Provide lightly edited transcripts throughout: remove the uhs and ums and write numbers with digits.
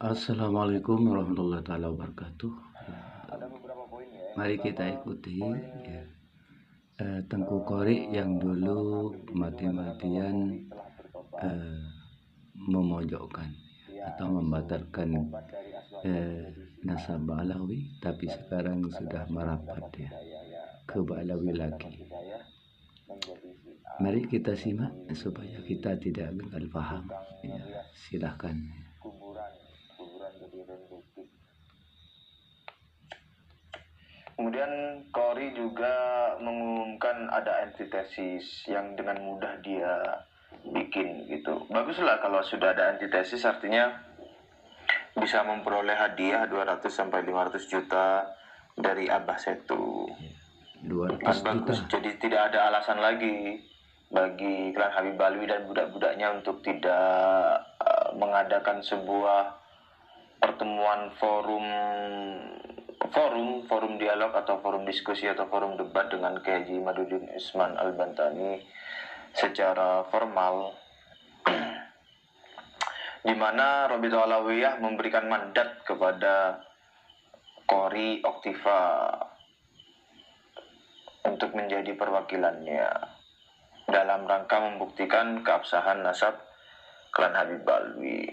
Assalamualaikum warahmatullahi wabarakatuh. Mari kita ikuti ya, Tengku Qori yang dulu mati-matian memojokkan atau membatalkan nasab Ba'lawi, tapi sekarang sudah merapat ya ke Ba'lawi lagi. Mari kita simak supaya kita tidak gagal paham ya. Silahkan. Kemudian Qori juga mengumumkan ada antitesis yang dengan mudah dia bikin gitu. Baguslah kalau sudah ada antitesis, artinya bisa memperoleh hadiah 200 sampai 500 juta dari Abah Setu. 200 kan bagus. juta. Jadi tidak ada alasan lagi bagi klan Habib Alwi dan budak-budaknya untuk tidak mengadakan sebuah pertemuan forum dialog atau forum diskusi atau forum debat dengan Kiai Haji Imaduddin Usman Al-Bantani secara formal, di mana Rabithah Alawiyah memberikan mandat kepada Qori Oktiva untuk menjadi perwakilannya dalam rangka membuktikan keabsahan nasab klan Habib Alwi.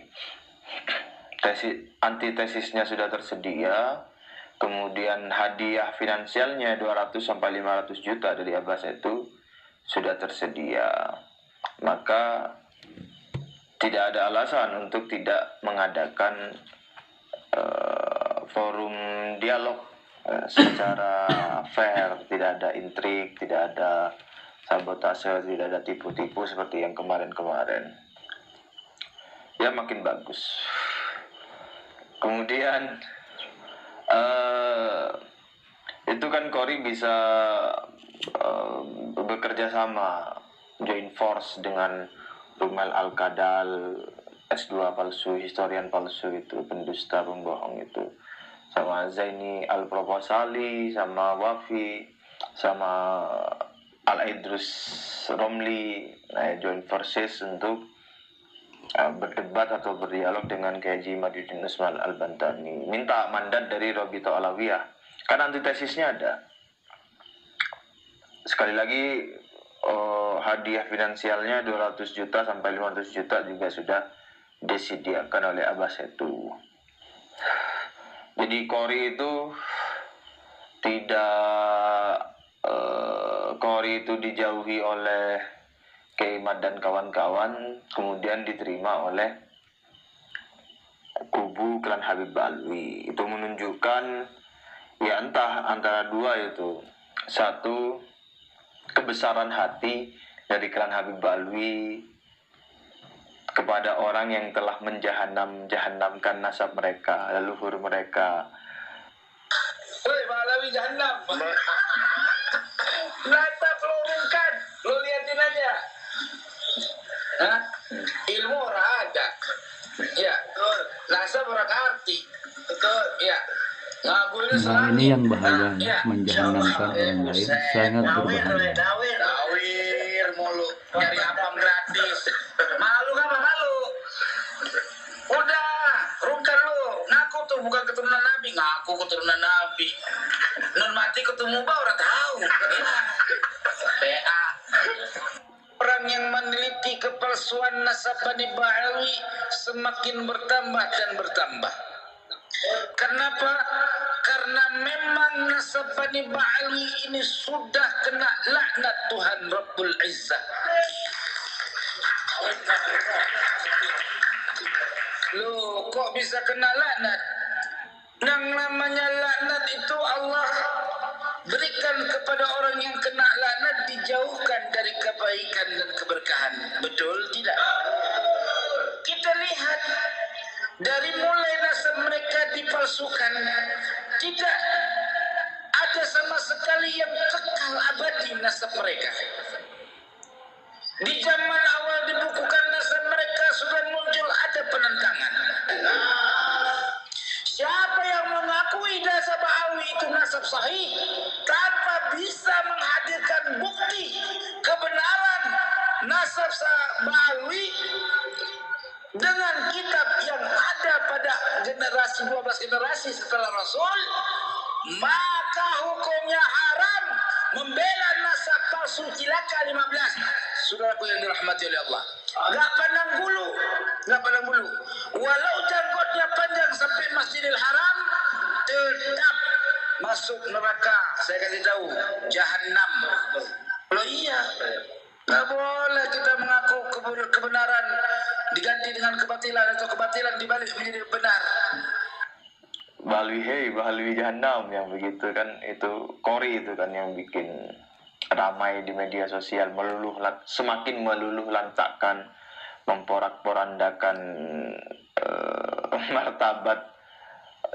Antitesisnya sudah tersedia, kemudian hadiah finansialnya 200 sampai 500 juta dari Abah Setu sudah tersedia. Maka tidak ada alasan untuk tidak mengadakan forum dialog secara fair, tidak ada intrik, tidak ada sabotase, tidak ada tipu-tipu seperti yang kemarin-kemarin. Ya makin bagus. Kemudian itu kan Qori bisa bekerja sama, join force dengan Rumel Al-Qadal, S2 palsu, historian palsu itu, pendusta, pembohong itu, sama Zaini Al-Proposali, sama Wafi, sama Al-Idrus Romli, join forces untuk berdebat atau berdialog dengan Kiai Haji Imaduddin Usman Al-Bantani, minta mandat dari Rabithah Alawiyah. Kan antitesisnya ada. Sekali lagi hadiah finansialnya 200 juta sampai 500 juta juga sudah disediakan oleh Abah Setu. Jadi Qori itu Qori itu dijauhi oleh Kiai Imad dan kawan-kawan, kemudian diterima oleh kubu klan Habib Alwi. Itu menunjukkan ya entah antara dua itu, satu, kebesaran hati dari klan Habib Alwi kepada orang yang telah menjahanamkan nasab mereka, leluhur mereka. Woi, Pak Alawi jahanam. Nata pelurungkan, lo liatin aja. Hah? Ilmu orang ada. Ya, betul. Nasab orang arti. Betul. Ya. Nah, ini yang bahaya, menjahanamkan orang lain sangat berbahaya. Dawir mulu, nyari apa gratis. Malu kan malu. Udah, rungkan lu. Ngaku tuh bukan keturunan Nabi, ngaku keturunan Nabi. Non mati ketemu orang tahu. PA. Orang yang meneliti kepalsuan nasab Bani Ba'lawi semakin bertambah dan bertambah. Kenapa? Karena memang nasab Bani Ba'lawi ini sudah kena laknat Tuhan Rabbul Izzah. Loh, kok bisa kena laknat? Yang namanya laknat itu Allah berikan kepada orang yang kena laknat, dijauhkan dari kebaikan dan keberkahan. Betul tidak? Kita lihat dari mulai nasab mereka dipalsukan, tidak ada sama sekali yang kekal abadi nasab mereka. Di zaman awal dibukukan nasab mereka sudah muncul ada penentangan. Siapa yang mengakui nasab Ba'lawi itu nasab sahih tanpa bisa menghadirkan bukti kebenaran nasab Ba'lawi dengan kitab yang ada pada generasi setelah Rasul, maka hukumnya haram membela nasab palsu cilaka 15. Saudaraku yang dirahmati oleh Allah, nggak pandang bulu, nggak pandang bulu. Walau janggutnya panjang sampai Masjidil Haram, tetap masuk neraka. Saya kasih tahu, Jahannam. Loh iya, nggak boleh kita mengaku kebenaran diganti dengan kebatilan atau kebatilan dibalik menjadi benar. Balwi Jahannam yang begitu kan, itu Kori itu kan yang bikin ramai di media sosial, semakin meluluh lantakkan, memporak-porandakan martabat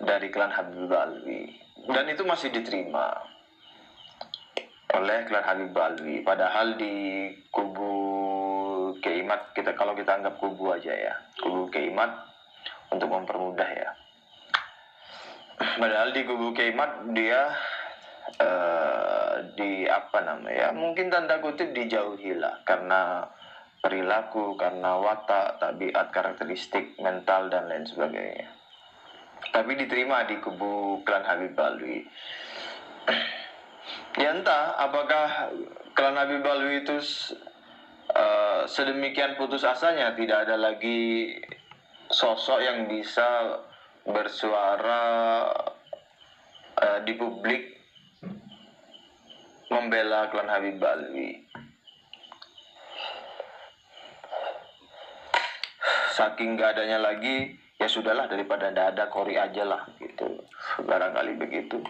dari klan Habib Balwi, dan itu masih diterima oleh klan Habib Balwi. Padahal di kubu Keimat, kalau kita anggap kubu aja ya, kubu Keimat untuk mempermudah ya. Padahal di kubu Keimat dia mungkin tanda kutip dijauhi lah, karena perilaku, karena watak, tabiat, karakteristik, mental dan lain sebagainya. Tapi diterima di kubu klan Habib Balwi. Ya entah apakah klan Habib Balwi itu sedemikian putus asanya tidak ada lagi sosok yang bisa bersuara di publik membela klan Habib Balwi. Saking gak adanya lagi, ya sudahlah, daripada ndak ada, Kori aja lah gitu, barangkali begitu.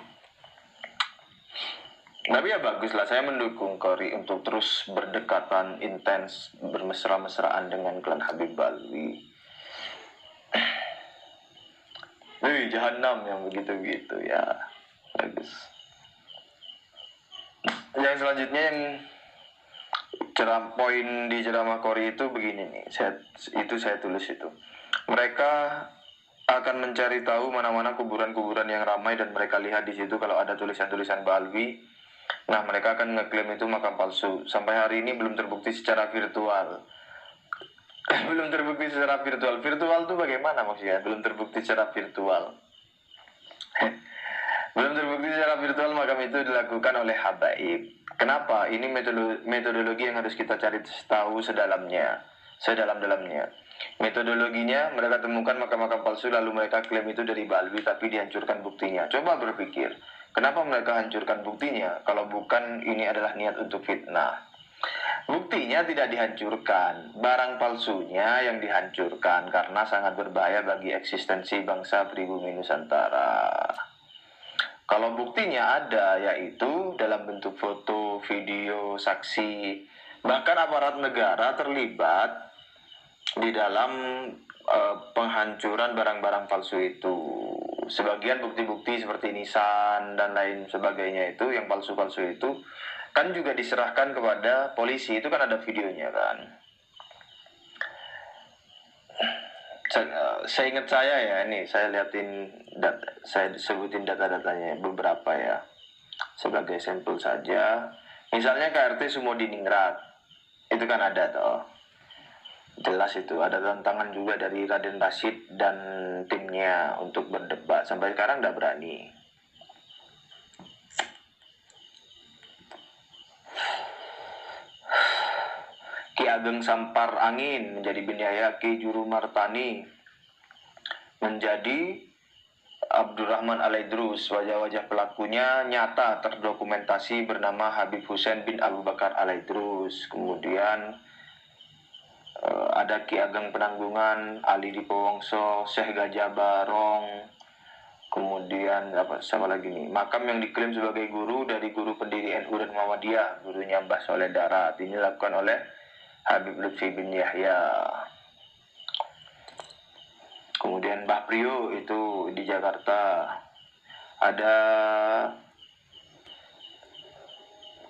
Tapi ya baguslah, saya mendukung Kori untuk terus berdekatan intens, bermesra-mesraan dengan klan Habib Balwi. Jahannam yang begitu-begitu ya, bagus. Yang selanjutnya yang poin di ceramah Kori itu begini nih, saya tulis itu. Mereka akan mencari tahu mana-mana kuburan-kuburan yang ramai dan mereka lihat di situ kalau ada tulisan-tulisan Balwi. Nah, mereka akan ngeklaim itu makam palsu. Sampai hari ini belum terbukti secara virtual. Belum terbukti secara virtual. Virtual itu bagaimana maksudnya? Belum terbukti secara virtual. Belum terbukti secara virtual makam itu dilakukan oleh habaib. Kenapa? Ini metodologi yang harus kita cari tahu sedalam-dalamnya. Metodologinya, mereka temukan makam-makam palsu lalu mereka klaim itu dari Balwi tapi dihancurkan buktinya. Coba berpikir, kenapa mereka hancurkan buktinya kalau bukan ini adalah niat untuk fitnah? Buktinya tidak dihancurkan, barang palsunya yang dihancurkan karena sangat berbahaya bagi eksistensi bangsa pribumi Nusantara. Kalau buktinya ada, yaitu dalam bentuk foto, video, saksi, bahkan aparat negara terlibat di dalam penghancuran barang-barang palsu itu. Sebagian bukti-bukti seperti nisan dan lain sebagainya itu, yang palsu-palsu itu, kan juga diserahkan kepada polisi. Itu kan ada videonya kan. Saya ingat ya, ini saya liatin saya sebutin data-datanya beberapa ya, sebagai sampel saja. Misalnya KRT Sumo di Ningrat, itu kan ada toh, jelas itu ada tantangan juga dari Raden Rashid dan timnya untuk berdebat. Sampai sekarang tidak berani. Ki Ageng Sampar Angin menjadi Biniaya Ki Juru Martani, menjadi Abdurrahman Alaidrus. Wajah-wajah pelakunya nyata terdokumentasi bernama Habib Hussein bin Abu Bakar Alaidrus. Kemudian ada Ki Ageng Penanggungan, Ali Dipowongso, Syekh Gajah Barong. Kemudian siapa lagi nih? Makam yang diklaim sebagai guru dari guru pendiri NU dan Muhammadiyah, gurunya Mbah Soleh Darat. Ini dilakukan oleh Habib Lutfi bin Yahya. Kemudian Mbah Priyo itu di Jakarta. Ada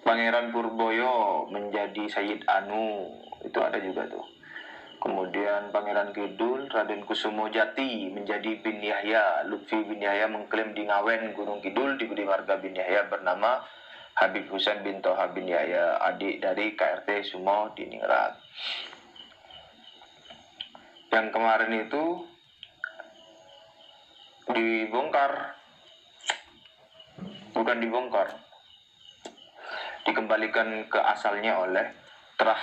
Pangeran Purboyo menjadi Sayyid Anu, itu ada juga tuh. Kemudian Pangeran Kidul Raden Kusumo Jati menjadi bin Yahya. Lutfi bin Yahya mengklaim di Ngawen Gunung Kidul diberi marga bin Yahya bernama Habib Husain bin Toha bin Yahya, adik dari KRT Sumo di Ningrat. Yang kemarin itu dibongkar, bukan dibongkar, dikembalikan ke asalnya oleh Terah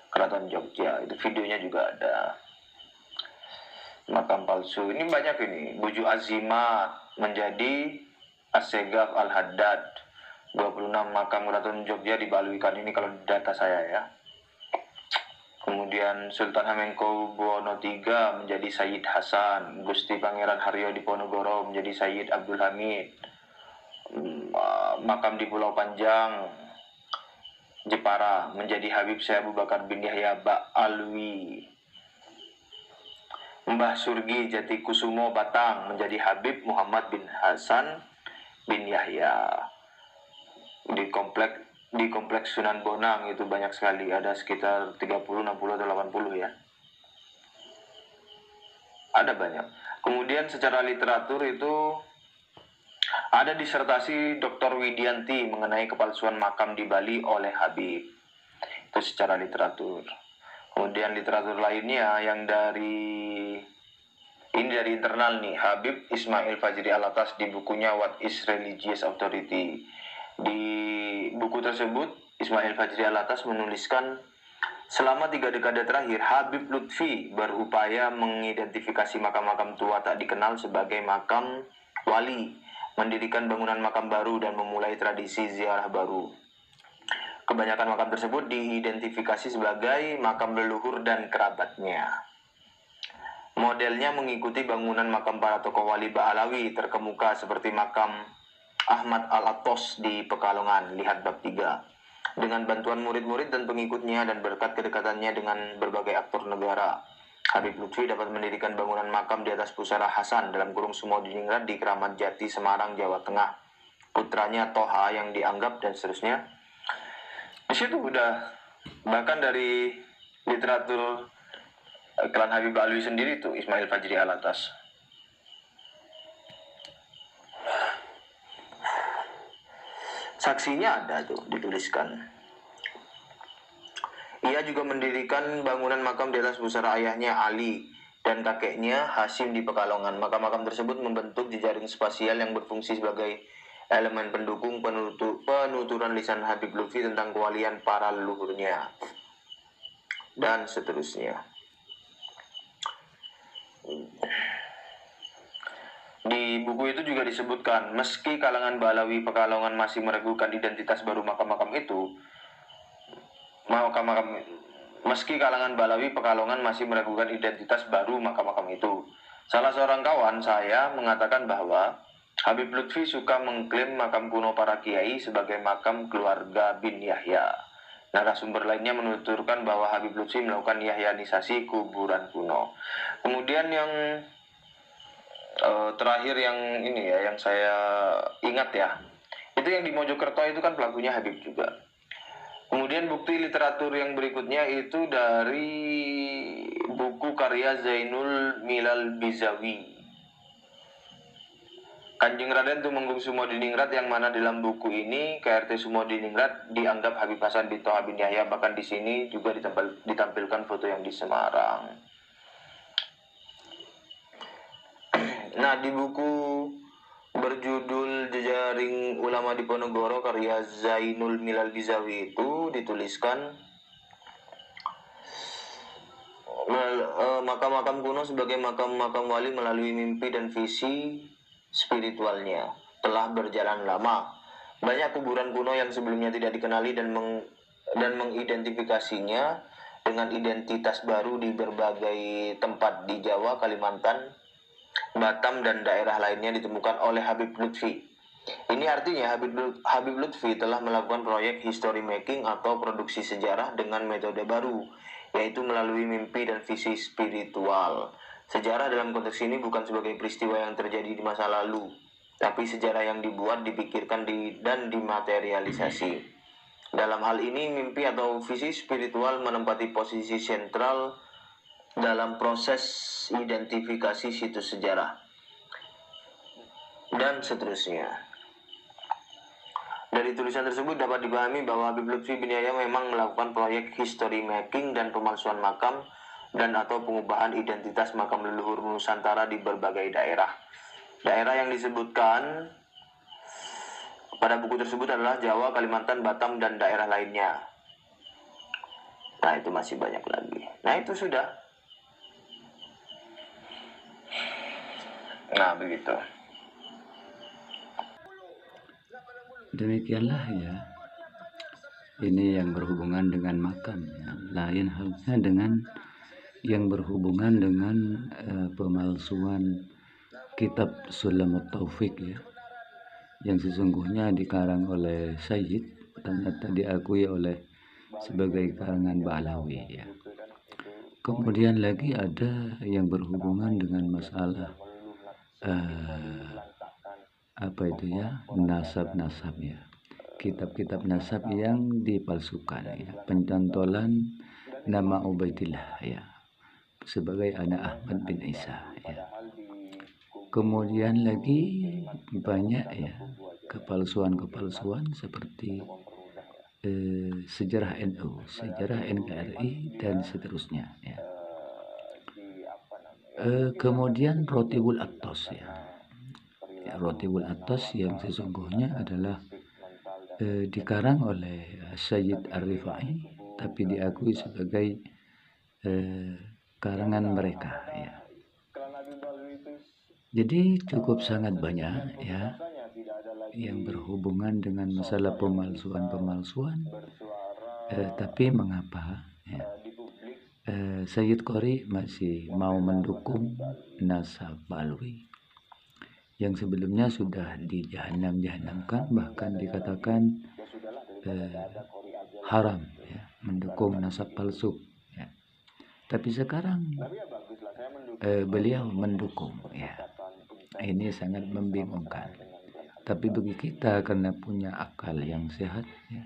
Keraton Jogja. Itu videonya juga ada. Makam palsu ini banyak ini. Buju Azimat menjadi Assegaf Al-Haddad. 26 makam Keraton Jogja dibaluikan, ini kalau data saya ya. Kemudian Sultan Hamengkubuwono III menjadi Sayyid Hasan, Gusti Pangeran Haryo Diponegoro menjadi Sayyid Abdul Hamid. Makam di Pulau Panjang, Jepara menjadi Habib Syekh Abu Bakar bin Yahya Ba'alwi. Mbah Surgi Jatikusumo Batang menjadi Habib Muhammad bin Hasan bin Yahya. Di kompleks Sunan Bonang itu banyak sekali, ada sekitar 30, 60 atau 80 ya. Ada banyak. Kemudian secara literatur itu ada disertasi Dr. Widianti mengenai kepalsuan makam di Bali oleh Habib. Itu secara literatur. Kemudian literatur lainnya yang dari internal nih, Habib Ismail Fajri Alatas di bukunya What is Religious Authority. Di buku tersebut Ismail Fajri Alatas menuliskan, selama 3 dekade terakhir Habib Lutfi berupaya mengidentifikasi makam-makam tua tak dikenal sebagai makam wali, mendirikan bangunan makam baru dan memulai tradisi ziarah baru. Kebanyakan makam tersebut diidentifikasi sebagai makam leluhur dan kerabatnya. Modelnya mengikuti bangunan makam para tokoh wali Ba'alawi terkemuka seperti makam Ahmad Al-Atos di Pekalongan, lihat bab 3. Dengan bantuan murid-murid dan pengikutnya dan berkat kedekatannya dengan berbagai aktor negara, Habib Lutfi dapat mendirikan bangunan makam di atas pusara Hasan dalam kurung Sumodiningrat di Keramat Jati, Semarang, Jawa Tengah. Putranya Toha yang dianggap dan seterusnya. Di situ udah, bahkan dari literatur klan Habib Alwi sendiri tuh Ismail Fajri Alatas. Saksinya ada tuh dituliskan. Ia juga mendirikan bangunan makam di atas pusara ayahnya Ali dan kakeknya Hasim di Pekalongan. Makam-makam tersebut membentuk jejaring spasial yang berfungsi sebagai elemen pendukung penuturan lisan Habib Lutfi tentang kewalian para leluhurnya dan seterusnya. Di buku itu juga disebutkan, meski kalangan Balawi Pekalongan masih meragukan identitas baru makam-makam itu, meski kalangan Balawi Pekalongan masih meragukan identitas baru makam-makam itu, salah seorang kawan saya mengatakan bahwa Habib Lutfi suka mengklaim makam kuno para kiai sebagai makam keluarga bin Yahya. Narasumber lainnya menuturkan bahwa Habib Lutfi melakukan yahyanisasi kuburan kuno. Kemudian yang terakhir yang ini ya, yang saya ingat ya, itu yang di Mojokerto itu kan pelakunya Habib juga. Kemudian bukti literatur yang berikutnya itu dari buku karya Zainul Milal Bizawi, Kanjeng Raden Tumenggung Sumodiningrat, yang mana dalam buku ini KRT Sumodiningrat dianggap Habib Hasan bin Toha bin Yahya. Bahkan di sini juga ditampilkan foto yang di Semarang. Nah, di buku berjudul Jejaring Ulama Diponegoro karya Zainul Milal Bizawi itu dituliskan, makam-makam kuno sebagai makam-makam wali melalui mimpi dan visi spiritualnya telah berjalan lama. Banyak kuburan kuno yang sebelumnya tidak dikenali dan mengidentifikasinya dengan identitas baru di berbagai tempat di Jawa, Kalimantan, Batam, dan daerah lainnya ditemukan oleh Habib Lutfi. Ini artinya Habib Lutfi telah melakukan proyek history making atau produksi sejarah dengan metode baru, yaitu melalui mimpi dan visi spiritual. Sejarah dalam konteks ini bukan sebagai peristiwa yang terjadi di masa lalu, tapi sejarah yang dibuat, dipikirkan, dan dimaterialisasi. Dalam hal ini, mimpi atau visi spiritual menempati posisi sentral dalam proses identifikasi situs sejarah dan seterusnya. Dari tulisan tersebut dapat dipahami bahwa Habib Lutfi bin Yahya memang melakukan proyek history making dan pemalsuan makam dan atau pengubahan identitas makam leluhur Nusantara di berbagai daerah. Daerah yang disebutkan pada buku tersebut adalah Jawa, Kalimantan, Batam, dan daerah lainnya. Nah, itu masih banyak lagi. Nah, itu sudah. Nah, begitu. Demikianlah ya. Ini yang berhubungan dengan makam ya. Lain halnya dengan yang berhubungan dengan pemalsuan kitab Sulamut Taufik ya, yang sesungguhnya dikarang oleh Sayyid, ternyata diakui oleh sebagai karangan Ba'lawi ya. Kemudian lagi ada yang berhubungan dengan masalah apa itu ya, nasab-nasab ya, kitab-kitab nasab yang dipalsukan ya, pencantolan nama Ubaidillah ya sebagai anak Ahmad bin Isa ya. Kemudian lagi banyak ya kepalsuan-kepalsuan seperti sejarah NU, sejarah NKRI dan seterusnya ya. Kemudian Rotibul Atos ya. Rotibul Atos yang sesungguhnya adalah dikarang oleh Sayyid Ar-Rifai, tapi diakui sebagai karangan mereka ya. Jadi cukup sangat banyak ya yang berhubungan dengan masalah pemalsuan-pemalsuan. Tapi mengapa ya, Sayyid Qori masih mau mendukung nasab Ba'lawi yang sebelumnya sudah dijahanam-jahanamkan, bahkan dikatakan haram ya, mendukung nasab palsu ya. Tapi sekarang beliau mendukung ya. Ini sangat membingungkan. Tapi bagi kita karena punya akal yang sehat ya,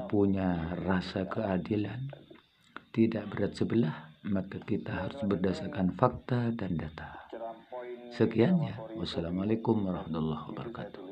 punya rasa keadilan, tidak berat sebelah, maka kita harus berdasarkan fakta dan data. Sekian ya. Wassalamualaikum warahmatullahi wabarakatuh.